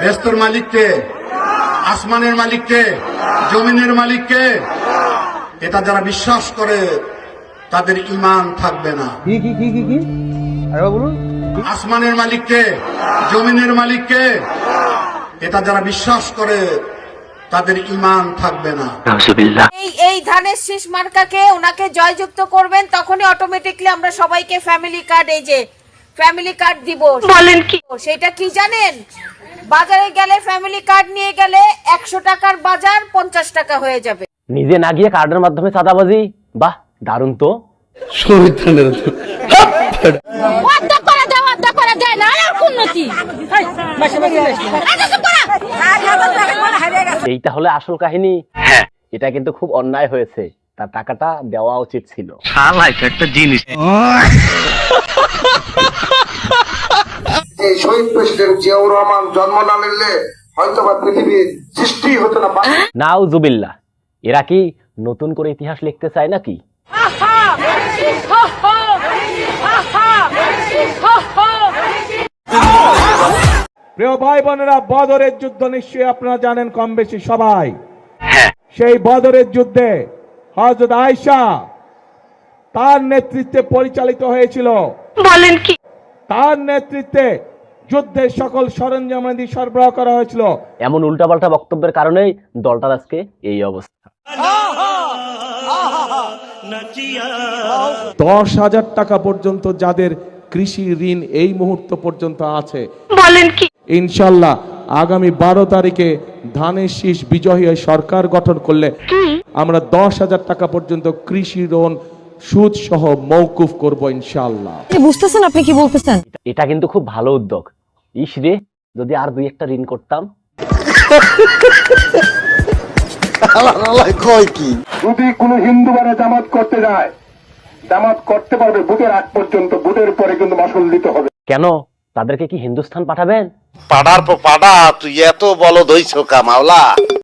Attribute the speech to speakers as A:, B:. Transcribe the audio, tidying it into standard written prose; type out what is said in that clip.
A: বেহেশতের মালিক কে? আসমানের মালিক কে? জমিনের মালিক কে? এটা যারা বিশ্বাস করে তাদের ঈমান থাকবে না।
B: কি কি কি কি কি আরে বলুন।
A: আসমানের মালিক কে? জমিনের মালিক কে? এটা যারা বিশ্বাস করে তাদের ঈমান থাকবে না।
C: এই ধানের শীষ মার্কাকে ওনাকে জয়যুক্ত করবেন, তখনই অটোমেটিকলি আমরা সবাইকে ফ্যামিলি কার্ড, এই যে ফ্যামিলি কার্ড দিব। বলেন কি? সেটা কি জানেন? বাজারে গেলে ফ্যামিলি কার্ড নিয়ে গেলে 100 টাকার বাজার 50 টাকা হয়ে যাবে।
D: নিজে না গিয়ে কার্ডের মাধ্যমে চাঁদাবাজি, বাহ দারুণ তো। এইটা হলে আসল কাহিনী। হ্যাঁ, এটা কিন্তু খুব অন্যায় হয়েছে, তার টাকাটা দেওয়া উচিত ছিল।
E: একটা জিনিস
F: এই শহীদ প্রেসিডেন্ট জিয়াউর রহমান জন্ম না নিলে হয়তো বা পৃথিবীর সৃষ্টি হতো না।
D: নাউজুবিল্লাহ, এরা কি নতুন করে ইতিহাস লিখতে চায় নাকি?
B: প্রিয় ভাই বোনেরা, বদরের যুদ্ধ নিশ্চয়ই আপনারা জানেন কম বেশি সবাই। সেই বদরের যুদ্ধে হযরত আয়েশা তার নেতৃত্বে পরিচালিত হয়েছিল। বলেন কি? তার নেতৃত্বে যুদ্ধের সকল সরঞ্জামাদি সরবরাহ করা হয়েছিল।
D: এমন উল্টাপাল্টা বক্তব্যের কারণেই দলটার আজকে এই অবস্থা।
B: 10,000 টাকা পর্যন্ত যাদের কৃষি ঋণ এই মুহূর্ত পর্যন্ত আছে,
C: বলেন কি?
B: ইনশাল্লাহ আগামী 12 তারিখে ধানের শীষ বিজয়ী হয়ে সরকার গঠন করলে আমরা 10,000 টাকা পর্যন্ত কৃষি ঋণ সুদ সহ মওকুফ করব ইনশাআল্লাহ।
G: বুঝতেছেন আপনি কি বলতেছেন?
D: এটা কিন্তু খুব ভালো উদ্যোগ। ইস রে, যদি আর 2-1টা ঋণ করতাম।
F: যদি কোনো হিন্দু বারে জামাত করতে যায়, জামাত করতে পারবে ভোটের আগ পর্যন্ত, ভোটের পরে কিন্তু মাসুল দিতে হবে।
D: কেন, তাদেরকে কি হিন্দুস্তান পাঠাবেন?
E: পাড়ার পর পাড়া, তুই এত বলদ হইছ কা মাওলা।